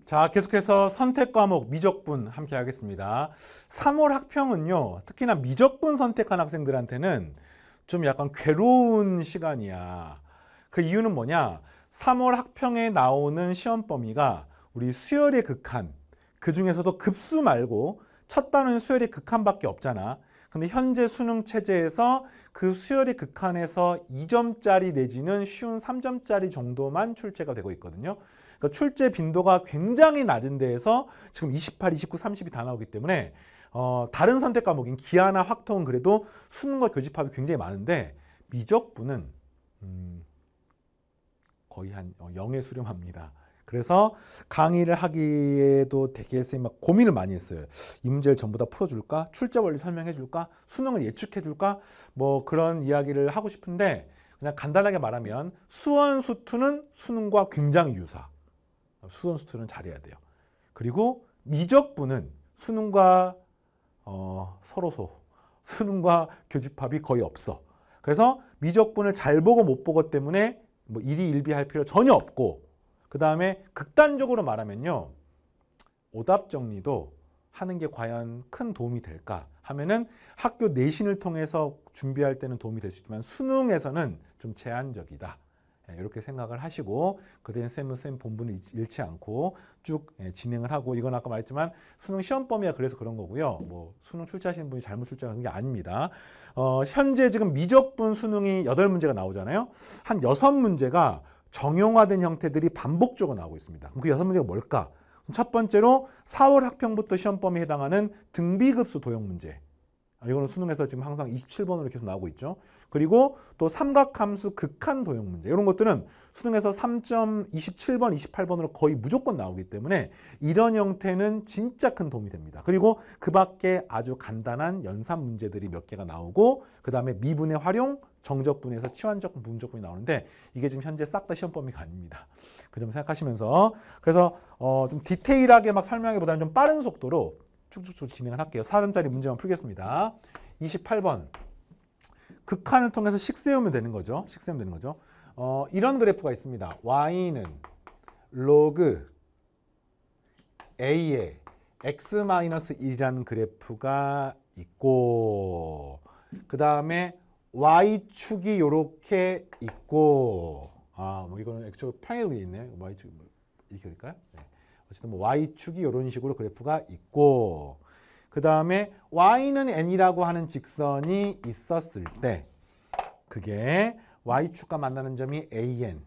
자, 계속해서 선택 과목 미적분 함께 하겠습니다. 3월 학평은요, 특히나 미적분 선택한 학생들한테는 좀 약간 괴로운 시간이야. 그 이유는 뭐냐? 3월 학평에 나오는 시험 범위가 우리 수열의 극한, 그 중에서도 급수 말고 첫 단원 수열의 극한밖에 없잖아. 근데 현재 수능 체제에서 그 수열의 극한에서 2점짜리 내지는 쉬운 3점짜리 정도만 출제가 되고 있거든요. 그러니까 출제 빈도가 굉장히 낮은 데에서 지금 28, 29, 30이 다 나오기 때문에 다른 선택 과목인 기하나 확통은 그래도 수능과 교집합이 굉장히 많은데 미적분은 거의 한 0에 수렴합니다. 그래서 강의를 하기에도 되게 선생님 막 고민을 많이 했어요. 이 문제를 전부 다 풀어줄까? 출제 원리 설명해줄까? 수능을 예측해줄까? 뭐 그런 이야기를 하고 싶은데 그냥 간단하게 말하면 수원, 수투는 수능과 굉장히 유사. 수원, 수투는 잘해야 돼요. 그리고 미적분은 수능과 수능과 교집합이 거의 없어. 그래서 미적분을 잘 보고 못 보고 때문에 뭐 일희일비할 필요 전혀 없고, 그 다음에 극단적으로 말하면요, 오답 정리도 하는 게 과연 큰 도움이 될까 하면은 학교 내신을 통해서 준비할 때는 도움이 될 수 있지만 수능에서는 좀 제한적이다. 이렇게 생각을 하시고 그대는 쌤 본분을 잃지 않고 쭉 진행을 하고, 이건 아까 말했지만 수능 시험 범위가 그래서 그런 거고요. 뭐 수능 출제하시는 분이 잘못 출제하는 게 아닙니다. 현재 지금 미적분 수능이 8문제가 나오잖아요. 한 6문제가 정형화된 형태들이 반복적으로 나오고 있습니다. 그럼 그 6문제가 뭘까? 첫 번째로 4월 학평부터 시험 범위에 해당하는 등비급수 도형 문제. 이거는 수능에서 지금 항상 27번으로 계속 나오고 있죠. 그리고 또 삼각함수 극한 도형 문제. 이런 것들은 수능에서 3.27번, 28번으로 거의 무조건 나오기 때문에 이런 형태는 진짜 큰 도움이 됩니다. 그리고 그 밖에 아주 간단한 연산 문제들이 몇 개가 나오고, 그 다음에 미분의 활용, 정적분에서 치환적 부분적분이 나오는데 이게 지금 현재 싹 다 시험 범위가 아닙니다. 그 점 생각하시면서, 그래서 좀 디테일하게 막 설명하기보다는 좀 빠른 속도로 쭉쭉쭉 진행을 할게요. 4점짜리 문제만 풀겠습니다. 28번. 극한을 통해서 식 세우면 되는 거죠. 식 세우면 되는 거죠. 이런 그래프가 있습니다. y는 로그 a의 x-1이라는 그래프가 있고, 그 다음에 y축이 이렇게 있고, 뭐 이거는 x축 평행이 있네. y축 이렇게 될까요? 네. 어쨌든 뭐 y축이 이런 식으로 그래프가 있고, 그 다음에 y는 n이라고 하는 직선이 있었을 때 그게 y축과 만나는 점이 an,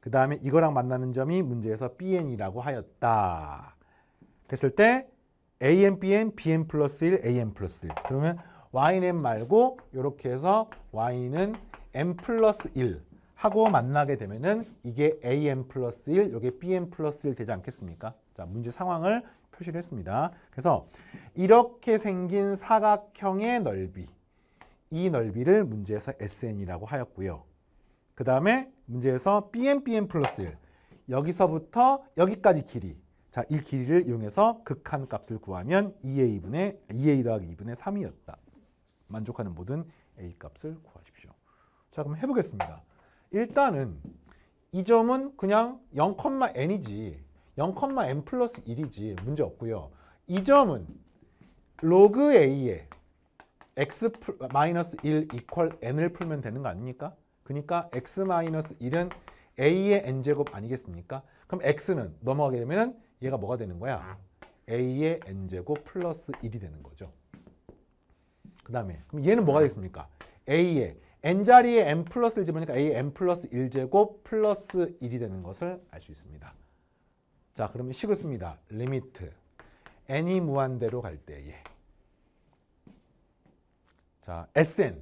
그 다음에 이거랑 만나는 점이 문제에서 bn이라고 하였다. 그랬을 때 an, bn, bn 플러스 1, an 플러스 1. 그러면 y는 n 말고 이렇게 해서 y는 n 플러스 1 하고 만나게 되면은 이게 an 플러스 1, 이게 bn 플러스 1 되지 않겠습니까? 자, 문제 상황을 표시를 했습니다. 그래서 이렇게 생긴 사각형의 넓이, 이 넓이를 문제에서 SN이라고 하였고요. 그 다음에 문제에서 bn 플러스 1, 여기서부터 여기까지 길이, 자, 이 길이를 이용해서 극한 값을 구하면 2a 더하기 2분의 3이었다. 만족하는 모든 a 값을 구하십시오. 자, 그럼 해보겠습니다. 일단은 이 점은 그냥 0,n이지, 0,n 플러스 1이지 문제 없고요. 이 점은 로그 a의 x-1 이퀄 n을 풀면 되는 거 아닙니까? 그러니까 x-1은 a의 n제곱 아니겠습니까? 그럼 x는 넘어가게 되면 얘가 뭐가 되는 거야? a의 n제곱 플러스 1이 되는 거죠. 그 다음에 그럼 얘는 뭐가 되겠습니까? a의 n자리에 n 플러스 1 집으니까 a의 n 플러스 1제곱 플러스 1이 되는 것을 알 수 있습니다. 자, 그러면 식을 씁니다. 리미트 n이 무한대로 갈 때에, 자, Sn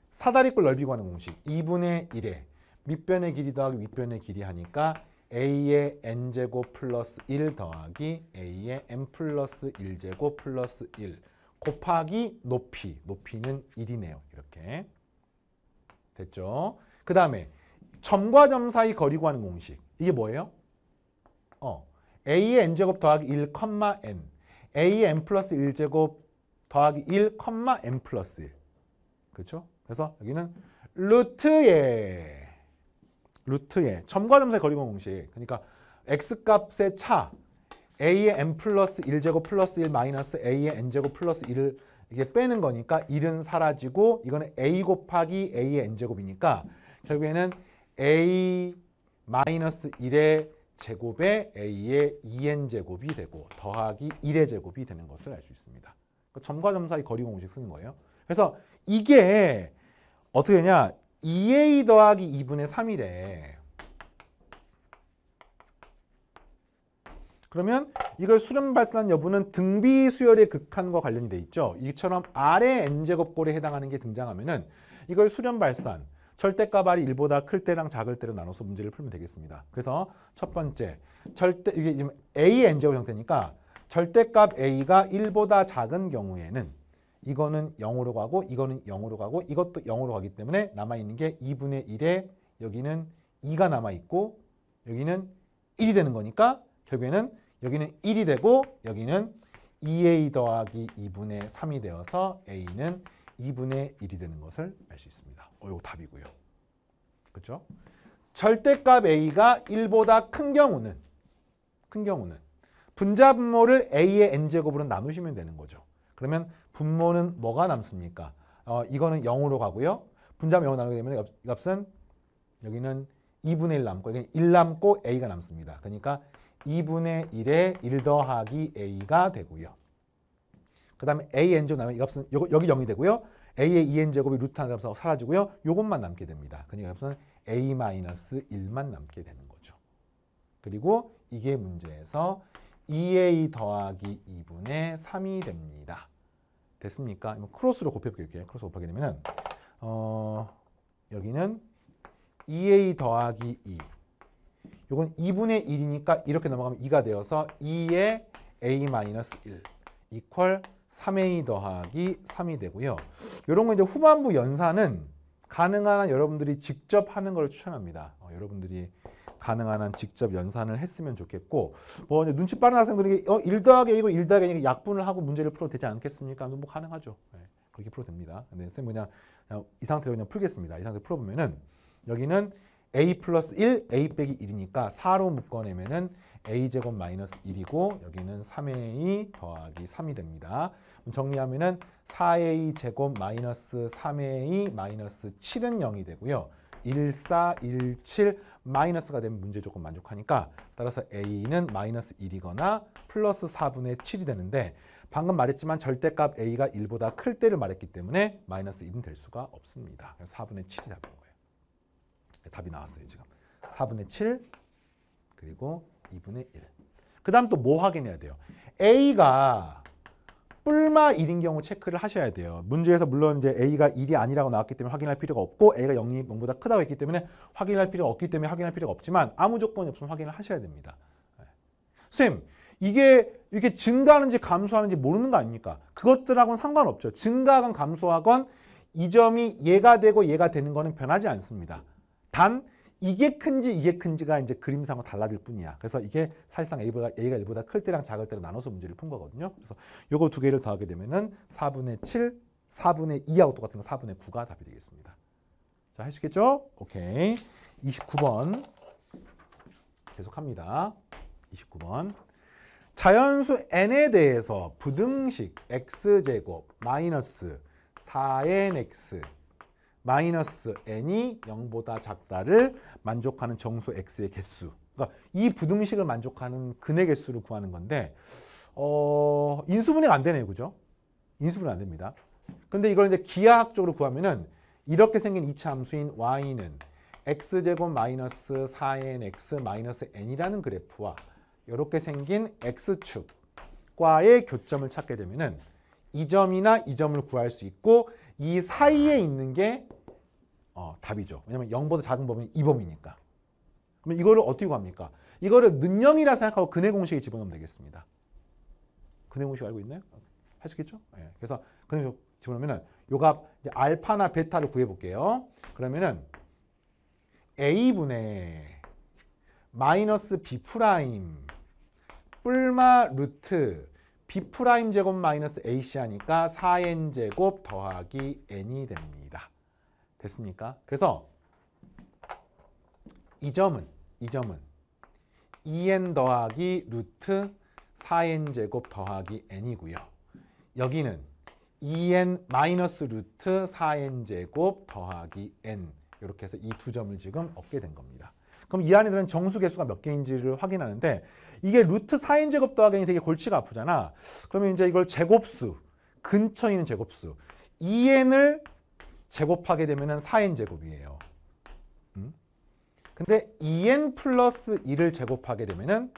사다리꼴 넓이 구하는 공식 2분의 1에 밑변의 길이 더하기 윗변의 길이 하니까 a의 n제곱 플러스 1 더하기 a의 n 플러스 1제곱 플러스 1 곱하기 높이는 1이네요. 이렇게 됐죠? 그 다음에 점과 점 사이 거리 구하는 공식, 이게 뭐예요? a의 n제곱 더하기 1, n, a의 n 플러스 1제곱 더하기 1, n 플러스 1. 그렇죠? 그래서 여기는 루트에 점과 점 사이 거리 구하는 공식, 그러니까 x값의 차, a의 n 플러스 1제곱 플러스 1 마이너스 a의 n제곱 플러스 1을 이게 빼는 거니까 1은 사라지고 이거는 a 곱하기 a의 n제곱이니까 결국에는 a 마이너스 1의 제곱에 a의 2n제곱이 되고 더하기 1의 제곱이 되는 것을 알 수 있습니다. 점과 점 사이 거리 공식 쓰는 거예요. 그래서 이게 어떻게 되냐? 2a 더하기 2분의 3이래. 그러면 이걸 수렴 발산 여부는 등비 수열의 극한과 관련이 돼 있죠. 이처럼 아래 n제곱꼴에 해당하는 게 등장하면은 이걸 수렴 발산 절대값 R이 1보다 클 때랑 작을 때로 나눠서 문제를 풀면 되겠습니다. 그래서 첫 번째 이게 지금 A의 n제곱 형태니까 절대값 A가 1보다 작은 경우에는 이거는 0으로 가고 이거는 0으로 가고 이것도 0으로 가기 때문에 남아있는 게 2분의 1에 여기는 2가 남아있고 여기는 1이 되는 거니까 결국에는 여기는 1이 되고 여기는 2a 더하기 2분의 3이 되어서 a는 2분의 1이 되는 것을 알 수 있습니다. 이거 답이고요. 그렇죠? 절대값 a가 1보다 큰 경우는 분자 분모를 a의 n제곱으로 나누시면 되는 거죠. 그러면 분모는 뭐가 남습니까? 이거는 0으로 가고요. 분자면 0으로 나누게 되면 값은 여기는 2분의 1 남고 여기는 1 남고 a가 남습니다. 그러니까 2분의 1에 1 더하기 a가 되고요. 그 다음에 a n제곱 나면 이 값은 여기 0이 되고요. a의 2n제곱이 루트 하나 값은 사라지고요. 요것만 남게 됩니다. 그러니까 값은 a-1만 남게 되는 거죠. 그리고 이게 문제에서 2a 더하기 2분의 3이 됩니다. 됐습니까? 크로스로 곱해볼게요. 크로스 곱하게 되면은 여기는 2a 더하기 2 요건 2분의 1이니까 이렇게 넘어가면 2가 되어서 2의 a-1 이퀄 3a 더하기 3이 되고요. 이런 거 이제 후반부 연산은 가능한 한 여러분들이 직접 하는 걸 추천합니다. 여러분들이 가능한 한 직접 연산을 했으면 좋겠고 뭐 이제 눈치 빠른 학생들에게 1 더하기 a고 1 더하기 a니까 약분을 하고 문제를 풀어도 되지 않겠습니까? 뭐 가능하죠. 네, 그렇게 풀어도 됩니다. 근데 선생님 그냥 이 상태로 그냥 풀겠습니다. 이 상태로 풀어보면은 여기는 a 플러스 1, a 빼기 1이니까 4로 묶어내면은 a제곱 마이너스 1이고 여기는 3a 더하기 3이 됩니다. 정리하면은 4a 제곱 마이너스 3a 마이너스 7은 0이 되고요. 1, 4, 1, 7 마이너스가 되면 문제 조건 만족하니까 따라서 a는 마이너스 1이거나 플러스 4분의 7이 되는데 방금 말했지만 절대값 a가 1보다 클 때를 말했기 때문에 마이너스 1은 될 수가 없습니다. 4분의 7이 답인 거예요. 답이 나왔어요. 지금 4분의 7 그리고 2분의 1. 그 다음 또 뭐 확인해야 돼요? A가 뿔마 1인 경우 체크를 하셔야 돼요. 문제에서 물론 이제 A가 1이 아니라고 나왔기 때문에 확인할 필요가 없고 A가 0보다 크다고 했기 때문에 확인할 필요가 없기 때문에 확인할 필요가 없지만 아무 조건이 없으면 확인을 하셔야 됩니다. 선생님 이게 증가하는지 감소하는지 모르는 거 아닙니까? 그것들하고는 상관없죠. 증가하건 감소하건 이 점이 얘가 되고 얘가 되는 거는 변하지 않습니다. 단 이게 큰지 이게 큰지가 이제 그림상으로 달라질 뿐이야. 그래서 이게 사실상 A가 1보다 클 때랑 작을 때로 나눠서 문제를 푼 거거든요. 그래서 요거 두 개를 더하게 되면은 4분의 7, 4분의 2하고 똑같은 거 4분의 9가 답이 되겠습니다. 자, 할 수 있겠죠? 오케이. 29번 계속합니다. 29번. 자연수 n에 대해서 부등식 x제곱 마이너스 4nx 마이너스 n이 0보다 작다를 만족하는 정수 x의 개수. 그러니까 이 부등식을 만족하는 근의 개수를 구하는 건데 인수분해가 안 되네요. 그죠? 인수분해 안 됩니다. 근데 이걸 이제 기하학적으로 구하면은 이렇게 생긴 이차 함수인 y는 x제곱 마이너스 4nx 마이너스 n이라는 그래프와 이렇게 생긴 x축과의 교점을 찾게 되면은 이 점이나 이 점을 구할 수 있고 이 사이에 있는 게 답이죠. 왜냐면 0보다 작은 범위는 이 범위니까. 그러면 이거를 어떻게 구합니까? 이거를 는영이라 생각하고 근의 공식에 집어넣으면 되겠습니다. 근의 공식 알고 있나요? 할 수 있겠죠? 네. 그래서 근의 공식 집어넣으면 요 값 알파나 베타를 구해볼게요. 그러면은 a분의 마이너스 b 프라임 뿔마 루트 b 프라임 제곱 마이너스 ac 하니까 4n 제곱 더하기 n이 됩니다. 됐습니까? 그래서 이 점은 2n 더하기 루트 4n제곱 더하기 n이고요. 여기는 2n 마이너스 루트 4n제곱 더하기 n 이렇게 해서 이 두 점을 지금 얻게 된 겁니다. 그럼 이 안에 들은 정수 개수가 몇 개인지를 확인하는데 이게 루트 4n제곱 더하기 n이 되게 골치가 아프잖아. 그러면 이제 이걸 제곱수, 근처에 있는 제곱수 2n을 제곱하게 되면은 4n제곱이에요. 근데 2n 플러스 1을 제곱하게 되면은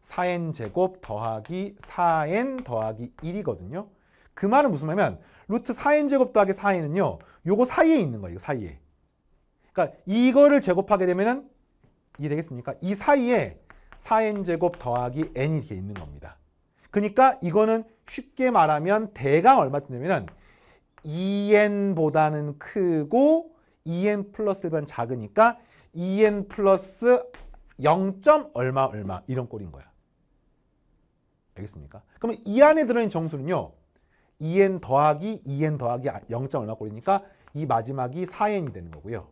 4n제곱 더하기 4n 더하기 1이거든요. 그 말은 무슨 말이냐면 루트 4n제곱 더하기 4n은요. 요거 사이에 있는 거예요. 이거 사이에. 그러니까 이거를 제곱하게 되면은 이해되겠습니까? 이 사이에 4n제곱 더하기 n이 이렇게 있는 겁니다. 그러니까 이거는 쉽게 말하면 대강 얼마쯤 되면은 2n보다는 크고 2n 플러스 1보다는 작으니까 2n 플러스 0. 얼마 얼마 이런 꼴인 거야. 알겠습니까? 그러면 이 안에 들어있는 정수는요. 2n 더하기 0. 얼마 꼴이니까 이 마지막이 4n이 되는 거고요.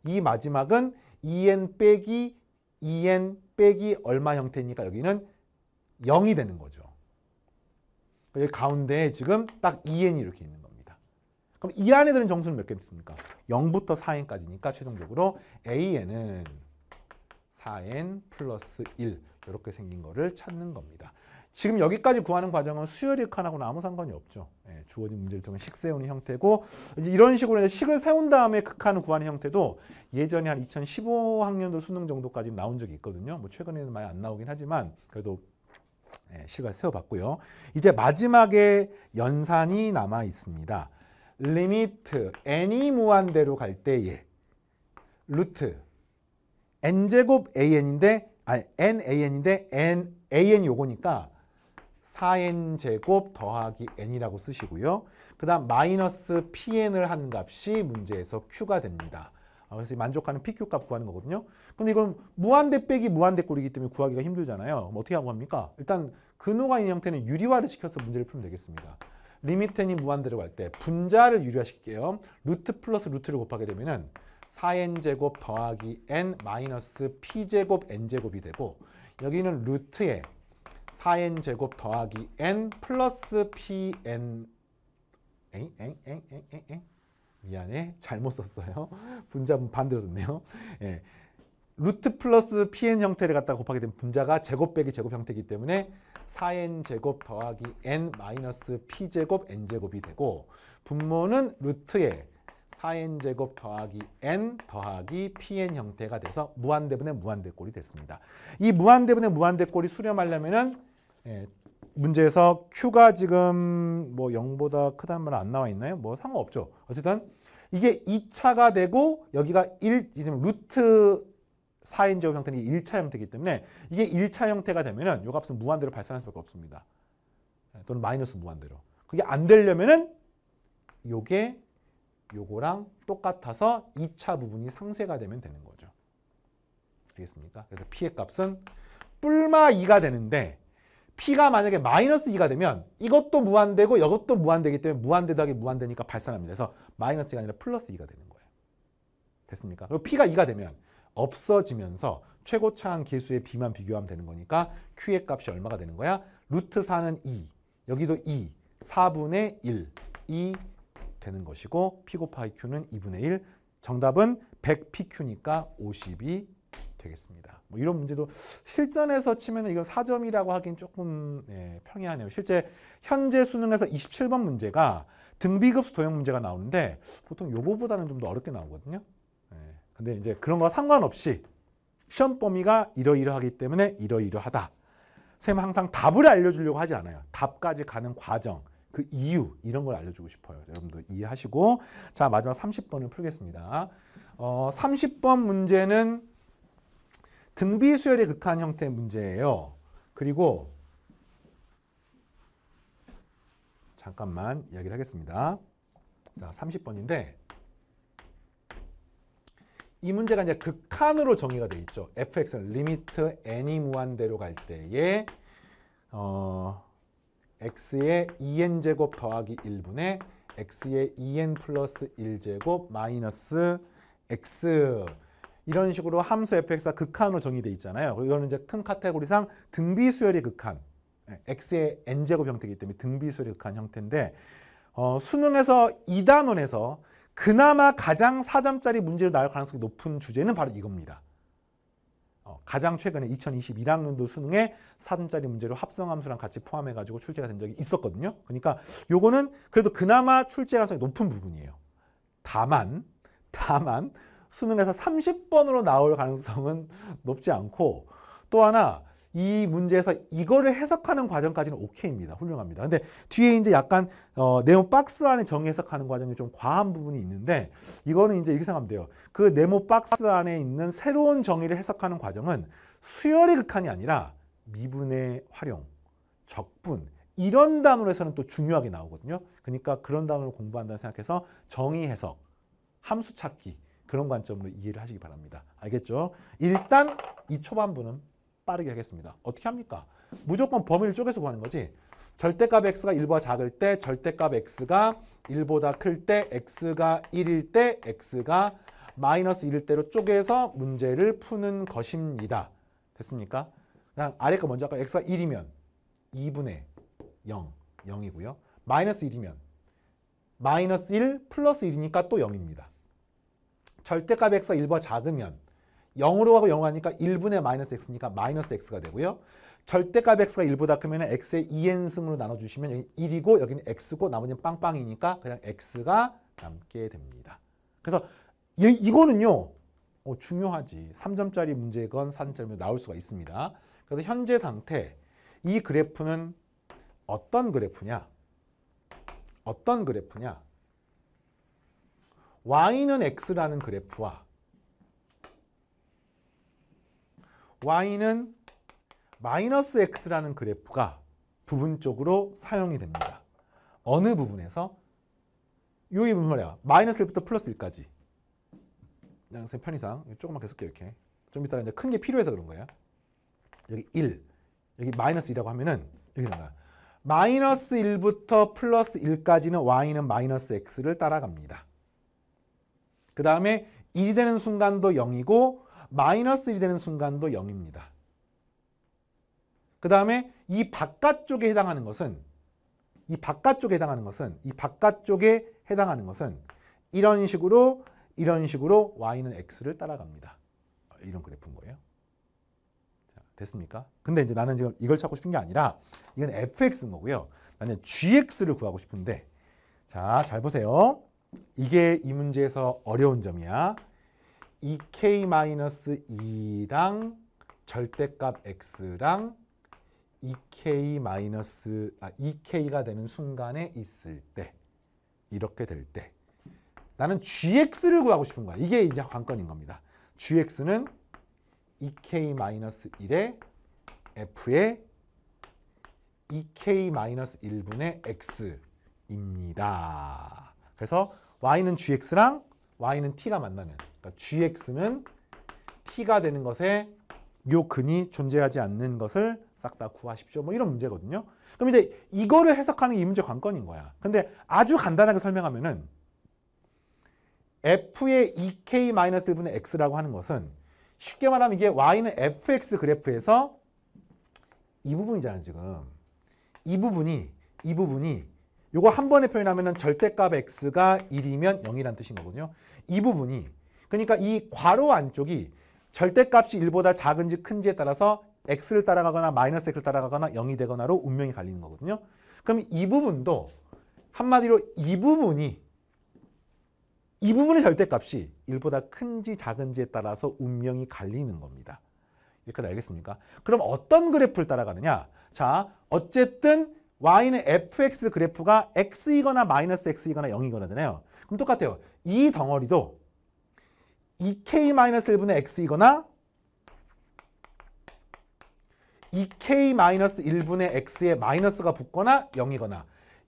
이 마지막은 2n 빼기 2n 빼기 얼마 형태니까 여기는 0이 되는 거죠. 여기 가운데에 지금 딱 2n이 이렇게 있는 겁니다. 그럼 이 안에 들은 정수는 몇 개 있습니까? 0부터 4n까지니까 최종적으로 an은 4n 플러스 1 이렇게 생긴 거를 찾는 겁니다. 지금 여기까지 구하는 과정은 수열이 칸하고는 아무 상관이 없죠. 주어진 문제를 통해 식 세우는 형태고 이제 이런 식으로 이제 식을 세운 다음에 극한을 구하는 형태도 예전에 한 2015학년도 수능 정도까지 나온 적이 있거든요. 뭐 최근에는 많이 안 나오긴 하지만 그래도 식을 세워봤고요. 이제 마지막에 연산이 남아 있습니다. 리미트 n이 무한대로 갈 때에 루트 n제곱 an인데 nan인데 an이 요거니까 4n제곱 더하기 n이라고 쓰시고요. 그 다음 마이너스 pn을 한 값이 문제에서 q가 됩니다. 그래서 만족하는 pq 값 구하는 거거든요. 근데 이건 무한대 빼기 무한대 꼴이기 때문에 구하기가 힘들잖아요. 그럼 어떻게 하고 합니까? 일단 근호가 있는 형태는 유리화를 시켜서 문제를 풀면 되겠습니다. 리미트 n이 무한대로 갈 때 분자를 유리화시킬게요. 루트 플러스 루트를 곱하게 되면은 4n제곱 더하기 n 마이너스 p제곱 n제곱이 되고 여기는 루트에 4n제곱 더하기 n 플러스 pn 미안해 잘못 썼어요. 분자분 반대로 썼네요. 예. 루트 플러스 pn 형태를 갖다가 곱하게 되면 분자가 제곱 빼기 제곱 형태이기 때문에 4n제곱 더하기 n 마이너스 p제곱 n제곱이 되고 분모는 루트에 4n제곱 더하기 n 더하기 pn 형태가 돼서 무한대분의 무한대꼴이 됐습니다. 이 무한대분의 무한대꼴이 수렴하려면은 문제에서 q가 지금 뭐 0보다 크다는 말은 안 나와 있나요? 뭐 상관없죠. 어쨌든 이게 2차가 되고 여기가 1, 루트 4n제곱 형태는 1차 형태이기 때문에 이게 1차 형태가 되면은 요 값은 무한대로 발산할 수밖에 없습니다. 또는 마이너스 무한대로. 그게 안 되려면은 요게 요거랑 똑같아서 2차 부분이 상쇄가 되면 되는 거죠. 알겠습니까? 그래서 p의 값은 뿔마 2가 되는데 p가 만약에 마이너스 2가 되면 이것도 무한대고 이것도 무한대기 때문에 무한대 더하기 무한대니까 발산합니다. 그래서 마이너스 2가 아니라 플러스 2가 되는 거예요. 됐습니까? 그리고 p가 2가 되면 없어지면서 최고차항 계수의 b만 비교하면 되는 거니까 q의 값이 얼마가 되는 거야? 루트 4는 2, 여기도 2, 4분의 1, 2 되는 것이고 p 곱하기 q는 2분의 1, 정답은 100pq니까 50이 되겠습니다. 뭐 이런 문제도 실전에서 치면 이거 4점이라고 하긴 조금 평이하네요. 실제 현재 수능에서 27번 문제가 등비급수 도형 문제가 나오는데 보통 요거보다는 좀 더 어렵게 나오거든요. 근데 이제 그런 거 상관없이 시험 범위가 이러이러하기 때문에 이러이러하다. 선생님은 항상 답을 알려주려고 하지 않아요. 답까지 가는 과정, 그 이유 이런 걸 알려주고 싶어요. 여러분도 이해하시고 자 마지막 30번을 풀겠습니다. 30번 문제는 등비수열의 극한 형태의 문제예요. 그리고 잠깐만 이야기를 하겠습니다. 자 30번인데 이 문제가 이제 극한으로 정의가 되어 있죠. fx는 리미트 n이 무한대로 갈 때에 x의 2n제곱 더하기 1분의 x의 2n 플러스 1제곱 마이너스 x 이런 식으로 함수 fx가 극한으로 정의되어 있잖아요. 이거는 이제 큰 카테고리상 등비수열의 극한 x의 n제곱 형태이기 때문에 등비수열에 극한 형태인데 수능에서 2단원에서 그나마 가장 4점짜리 문제로 나올 가능성이 높은 주제는 바로 이겁니다. 가장 최근에 2021학년도 수능에 4점짜리 문제로 합성함수랑 같이 포함해가지고 출제가 된 적이 있었거든요. 그러니까 요거는 그래도 그나마 출제 가능성이 높은 부분이에요. 다만 수능에서 30번으로 나올 가능성은 높지 않고 또 하나 이 문제에서 이거를 해석하는 과정까지는 오케이입니다. 훌륭합니다. 근데 뒤에 이제 약간 네모 박스 안에 정의 해석하는 과정이 좀 과한 부분이 있는데 이거는 이제 이렇게 생각하면 돼요. 그 네모 박스 안에 있는 새로운 정의를 해석하는 과정은 수열의 극한이 아니라 미분의 활용, 적분 이런 단어에서는 또 중요하게 나오거든요. 그러니까 그런 단어를 공부한다는 생각해서 정의 해석, 함수 찾기 그런 관점으로 이해를 하시기 바랍니다. 알겠죠? 일단 이 초반부는 빠르게 하겠습니다. 어떻게 합니까? 무조건 범위를 쪼개서 구하는 거지. 절대값 x가 1보다 작을 때, 절대값 x가 1보다 클 때, x가 1일 때, x가 마이너스 1일 때로 쪼개서 문제를 푸는 것입니다. 됐습니까? 그냥 아래 거 먼저 할까요? x가 1이면 2분의 0, 0이고요. 마이너스 1이면 마이너스 1 플러스 1이니까 또 0입니다. 절대값 x가 1보다 작으면 0으로 가고 0으로 가니까 1분의 마이너스 x니까 마이너스 x가 되고요. 절대값 x가 1보다 크면 x의 2n승으로 나눠주시면 여기 1이고 여기는 x고 나머지는 빵빵이니까 그냥 x가 남게 됩니다. 그래서 이거는요. 중요하지. 3점짜리 문제건 4점짜리 문제 나올 수가 있습니다. 그래서 현재 상태 이 그래프는 어떤 그래프냐? 어떤 그래프냐? y는 x라는 그래프와 y는 마이너스 x라는 그래프가 부분적으로 사용이 됩니다. 어느 부분에서? 이 부분 말이야. 마이너스 1부터 플러스 1까지. 그냥 제 편의상 조금만 쓸게요. 이렇게. 좀 이따가 이제 큰 게 필요해서 그런 거예요. 여기 1, 여기 마이너스 2라고 하면은 여기 나가. 마이너스 1부터 플러스 1까지는 y는 마이너스 x를 따라갑니다. 그 다음에 1이 되는 순간도 0이고 마이너스 1이 되는 순간도 0입니다. 그 다음에 이 바깥쪽에 해당하는 것은 이런 식으로 y는 x를 따라갑니다. 이런 그래프인 거예요. 자, 됐습니까? 근데 이제 나는 지금 이걸 찾고 싶은 게 아니라 이건 fx인 거고요. 나는 gx를 구하고 싶은데 자, 잘 보세요. 이게 이 문제에서 어려운 점이야. 2k-2랑 절대값 x랑 2k가 되는 순간에 있을 때 이렇게 될 때 나는 gx를 구하고 싶은 거야. 이게 이제 관건인 겁니다. gx는 2k-1의 f의 2k-1분의 x입니다. 그래서 y는 gx랑 y는 t가 만나면 그러니까 gx는 t가 되는 것에 요 근이 존재하지 않는 것을 싹 다 구하십시오. 뭐 이런 문제거든요. 그럼 이제 이거를 해석하는 게 이 문제 관건인 거야. 근데 아주 간단하게 설명하면은 f의 2k-1분의 x라고 하는 것은 쉽게 말하면 이게 y는 fx 그래프에서 이 부분이잖아요, 지금. 이 부분이 요거 한 번에 표현하면은 절대값 x가 1이면 0이라는 뜻인 거거든요. 이 부분이 그러니까 이 괄호 안쪽이 절대값이 1보다 작은지 큰지에 따라서 x를 따라가거나 마이너스 x를 따라가거나 0이 되거나로 운명이 갈리는 거거든요. 그럼 이 부분도 한마디로 이 부분의 절대값이 1보다 큰지 작은지에 따라서 운명이 갈리는 겁니다. 여기까지 알겠습니까? 그럼 어떤 그래프를 따라가느냐? 자, 어쨌든 y는 fx 그래프가 x이거나 마이너스 x이거나 0이거나잖아요. 그럼 똑같아요. 이 덩어리도 2k-1분의 x이거나 2k-1분의 x에 마이너스가 붙거나 0이거나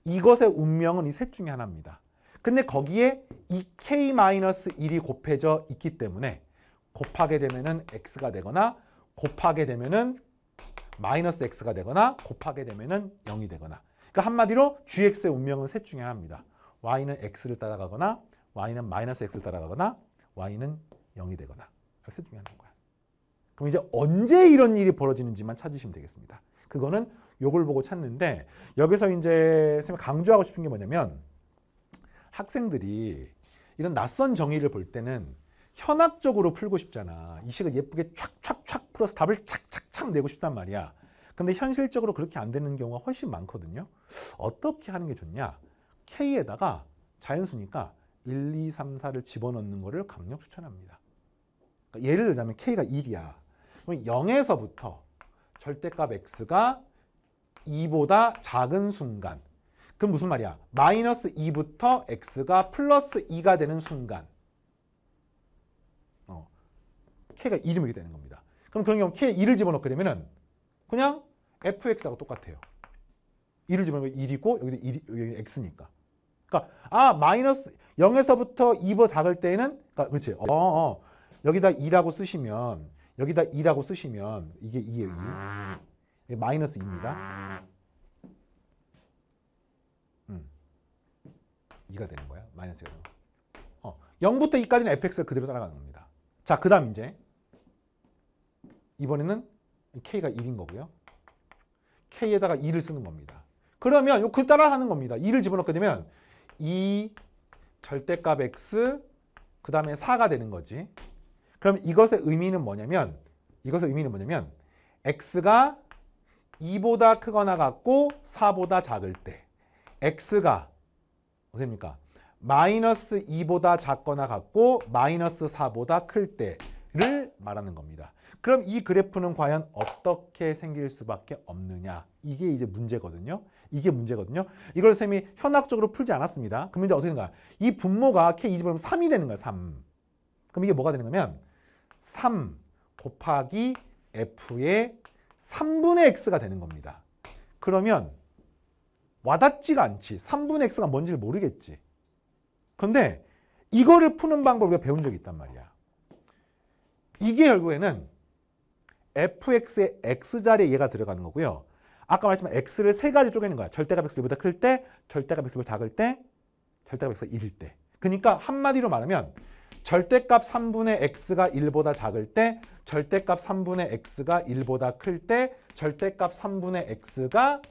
이것의 운명은 이 셋 중에 하나입니다. 근데 거기에 2k-1이 곱해져 있기 때문에 곱하게 되면은 x가 되거나 곱하게 되면은 마이너스 x가 되거나 곱하게 되면은 0이 되거나 그러니까 한마디로 gx의 운명은 셋 중에 하나입니다. y는 x를 따라가거나 y는 마이너스 x를 따라가거나 y는 0이 되거나 셋 중에 하나인 거야. 그럼 이제 언제 이런 일이 벌어지는지만 찾으시면 되겠습니다. 그거는 요걸 보고 찾는데 여기서 이제 선생님이 강조하고 싶은 게 뭐냐면 학생들이 이런 낯선 정의를 볼 때는 현학적으로 풀고 싶잖아. 이 식을 예쁘게 촥촥촥 풀어서 답을 착착착 내고 싶단 말이야. 근데 현실적으로 그렇게 안 되는 경우가 훨씬 많거든요. 어떻게 하는 게 좋냐? K에다가 자연수니까 1, 2, 3, 4를 집어넣는 거를 강력 추천합니다. 그러니까 예를 들자면 K가 1이야. 그럼 0에서부터 절대값 X가 2보다 작은 순간. 그럼 무슨 말이야? 마이너스 2부터 X가 플러스 2가 되는 순간. K가 1이면 이렇게 되는 겁니다. 그럼 그런 경우 K에 2를 집어넣게 되면은 그냥 fx하고 똑같아요. 1을 집어넣으면 1이고 여기 X니까. 그러니까 마이너스 0에서부터 2보 작을 때에는 그렇지. 여기다 2라고 쓰시면 여기다 2라고 쓰시면 이게 2예요. 2. 마이너스 2입니다. 2가 되는 거야. 마이너스 2가 되는 거야. 0부터 2까지는 fx가 그대로 따라가는 겁니다. 자, 그 다음 이제 이번에는 k가 1인 거고요. k에다가 2를 쓰는 겁니다. 그러면 그 따라 하는 겁니다. 2를 집어넣게 되면 2 절대값 x 그 다음에 4가 되는 거지. 그럼 이것의 의미는 뭐냐면 x가 2보다 크거나 같고 4보다 작을 때 x가 어떻습니까? 마이너스 2보다 작거나 같고 마이너스 4보다 클 때를 말하는 겁니다. 그럼 이 그래프는 과연 어떻게 생길 수밖에 없느냐? 이게 이제 문제거든요. 이걸 쌤이 현학적으로 풀지 않았습니다. 그럼 이제 어떻게 되는 거야? 이 분모가 K 집어넣으면 3이 되는 거야. 3. 그럼 이게 뭐가 되는 거면 3 곱하기 F의 3분의 X가 되는 겁니다. 그러면 와닿지가 않지. 3분의 X가 뭔지를 모르겠지. 그런데 이거를 푸는 방법을 우리가 배운 적이 있단 말이야. 이게 결국에는 fx의 x자리에 얘가 들어가는 거고요. 아까 말했지만 x를 세 가지 쪼개는 거야. 절대값 x보다 클 때, 절대값 x보다 작을 때, 절대값 x가 1일 때. 그러니까 한마디로 말하면 절대값 3분의 x가 1보다 작을 때, 절대값 3분의 x가 1보다 클 때, 절대값 3분의 x가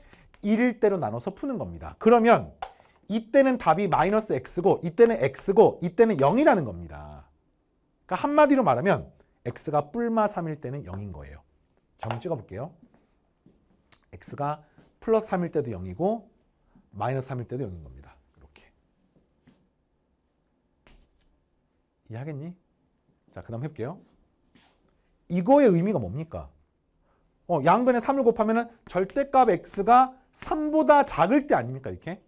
1일 때로 나눠서 푸는 겁니다. 그러면 이때는 답이 마이너스 x고, 이때는 x고, 이때는 0이라는 겁니다. 그러니까 한마디로 말하면 x가 뿔마 3일 때는 0인 거예요. 점 찍어볼게요. x가 플러스 3일 때도 0이고 마이너스 3일 때도 0인 겁니다. 이렇게. 이해하겠니? 자, 그 다음 해볼게요. 이거의 의미가 뭡니까? 양변에 3을 곱하면 절대값 x가 3보다 작을 때 아닙니까? 이렇게.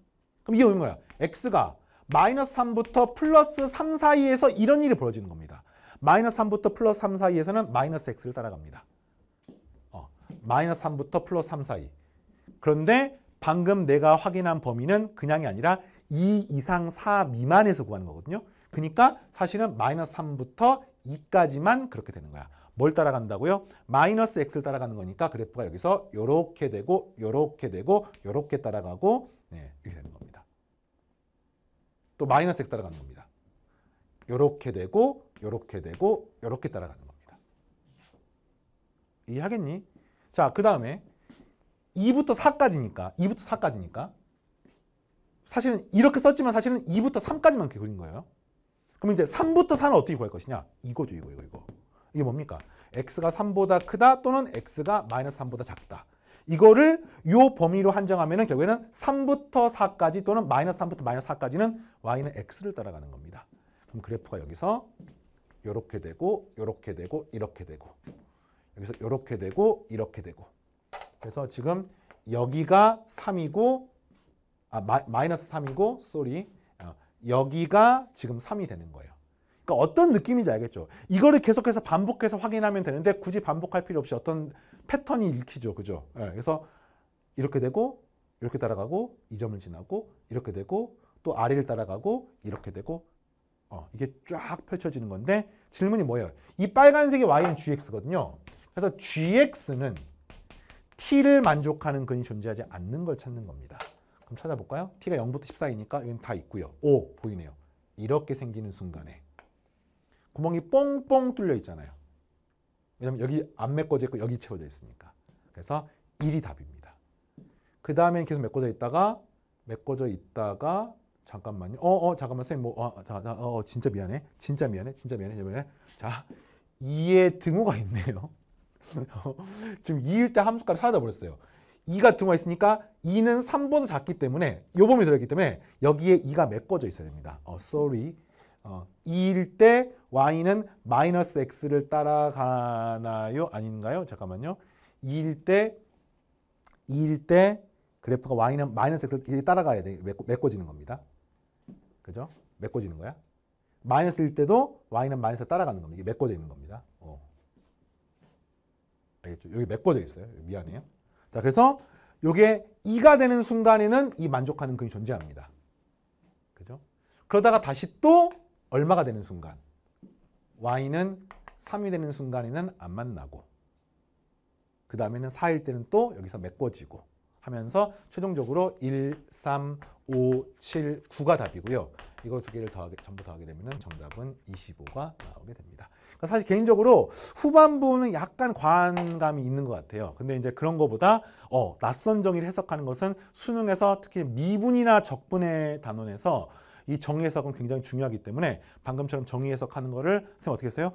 그럼 이게 뭐야? x가 마이너스 3부터 플러스 3 사이에서 이런 일이 벌어지는 겁니다. 마이너스 3부터 플러스 3 사이에서는 마이너스 x를 따라갑니다. 마이너스 3부터 플러스 3 사이. 그런데 방금 내가 확인한 범위는 그냥이 아니라 2 이상 4 미만에서 구하는 거거든요. 그러니까 사실은 마이너스 3부터 2까지만 그렇게 되는 거야. 뭘 따라간다고요? 마이너스 x를 따라가는 거니까 그래프가 여기서 요렇게 되고 요렇게 되고 요렇게 따라가고 이렇게 되는 겁니다. 또 마이너스 x 따라가는 겁니다. 요렇게 되고 요렇게 되고 요렇게 따라가는 겁니다. 이해하겠니? 자, 그 다음에 2부터 4까지니까 사실은 이렇게 썼지만 사실은 2부터 3까지만 그린 거예요. 그럼 이제 3부터 4는 어떻게 구할 것이냐? 이거죠, 이거. 이게 뭡니까? x가 3보다 크다 또는 x가 마이너스 3보다 작다. 이거를 요 범위로 한정하면 결국에는 3부터 4까지 또는 마이너스 3부터 마이너스 4까지는 y는 x를 따라가는 겁니다. 그럼 그래프가 여기서 요렇게 되고 요렇게 되고 이렇게 되고 여기서 요렇게 되고 이렇게 되고 그래서 지금 여기가 3이고 마이너스 3이고 여기가 지금 3이 되는 거예요. 그러니까 어떤 느낌인지 알겠죠? 이거를 계속해서 반복해서 확인하면 되는데 굳이 반복할 필요 없이 어떤 패턴이 읽히죠. 그죠? 그래서 이렇게 되고 이렇게 따라가고 이 점을 지나고 이렇게 되고 또 아래를 따라가고 이렇게 되고 이게 쫙 펼쳐지는 건데 질문이 뭐예요? 이 빨간색이 y는 gx거든요. 그래서 gx는 t를 만족하는 근이 존재하지 않는 걸 찾는 겁니다. 그럼 찾아볼까요? t가 0부터 14이니까 여기는 다 있고요. 오, 보이네요. 이렇게 생기는 순간에 구멍이 뽕뽕 뚫려 있잖아요. 왜냐면 여기 안 메꿔져 있고 여기 채워져 있으니까. 그래서 1이 답입니다. 그 다음엔 계속 메꿔져 있다가 잠깐만요. 잠깐만 선생님 진짜 미안해. 진짜 미안해. 자, 2의 등호가 있네요. 지금 2일 때 함수값이 사라져 버렸어요. 2가 등호가 있으니까 2는 3보다 작기 때문에 요 범위 들어있기 때문에 여기에 2가 메꿔져 있어야 됩니다. sorry. 2일 때 y는 마이너스 x를 따라가나요? 아닌가요? 잠깐만요. 2일 때 그래프가 y는 마이너스 x를 따라가야 돼. 메꿔지는 겁니다. 그죠? 메꿔지는 거야. 마이너스일 때도 y는 마이너스를 따라가는 겁니다. 이게 메꿔져 있는 겁니다. 알겠죠? 여기 메꿔져 있어요. 미안해요. 자, 그래서 이게 2가 되는 순간에는 이 만족하는 근이 존재합니다. 그죠? 그러다가 다시 또 얼마가 되는 순간, y는 3이 되는 순간에는 안 만나고, 그 다음에는 4일 때는 또 여기서 메꿔지고 하면서 최종적으로 1, 3, 5, 7, 9가 답이고요. 이거 두 개를 전부 더하게 되면 정답은 25가 나오게 됩니다. 그러니까 사실 개인적으로 후반부는 약간 과한 감이 있는 것 같아요. 근데 이제 그런 거보다 낯선 정의를 해석하는 것은 수능에서 특히 미분이나 적분의 단원에서 이 정의 해석은 굉장히 중요하기 때문에 방금처럼 정의 해석하는 거를 선생님 어떻게 했어요?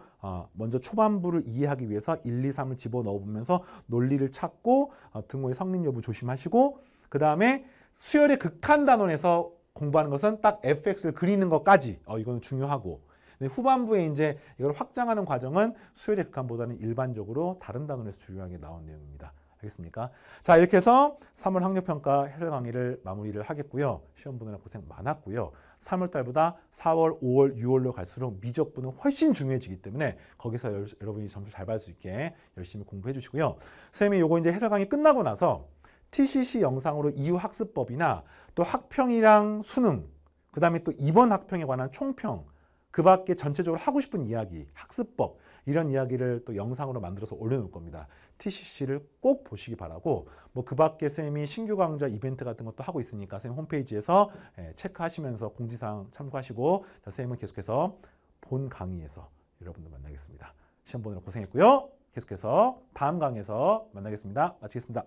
먼저 초반부를 이해하기 위해서 1, 2, 3을 집어넣어 보면서 논리를 찾고 등호의 성립 여부 조심하시고 그 다음에 수열의 극한 단원에서 공부하는 것은 딱 fx를 그리는 것까지 이거는 중요하고 근데 후반부에 이제 이걸 확장하는 과정은 수열의 극한보다는 일반적으로 다른 단원에서 중요하게 나온 내용입니다. 알겠습니까? 자, 이렇게 해서 3월 학력평가 해설 강의를 마무리를 하겠고요. 시험 보느라 고생 많았고요. 3월 달보다 4월, 5월, 6월로 갈수록 미적분은 훨씬 중요해지기 때문에 거기서 여러분이 점수 잘 받을 수 있게 열심히 공부해 주시고요. 선생님이 요거 이제 해설 강의 끝나고 나서 TCC 영상으로 이후 학습법이나 또 학평이랑 수능, 그 다음에 또 이번 학평에 관한 총평, 그 밖에 전체적으로 하고 싶은 이야기, 학습법 이런 이야기를 또 영상으로 만들어서 올려놓을 겁니다. TCC를 꼭 보시기 바라고 뭐 그 밖에 쌤이 신규 강좌 이벤트 같은 것도 하고 있으니까 쌤 홈페이지에서 체크하시면서 공지사항 참고하시고 자, 쌤은 계속해서 본 강의에서 여러분들 만나겠습니다. 시험 보느라 고생했고요. 계속해서 다음 강의에서 만나겠습니다. 마치겠습니다.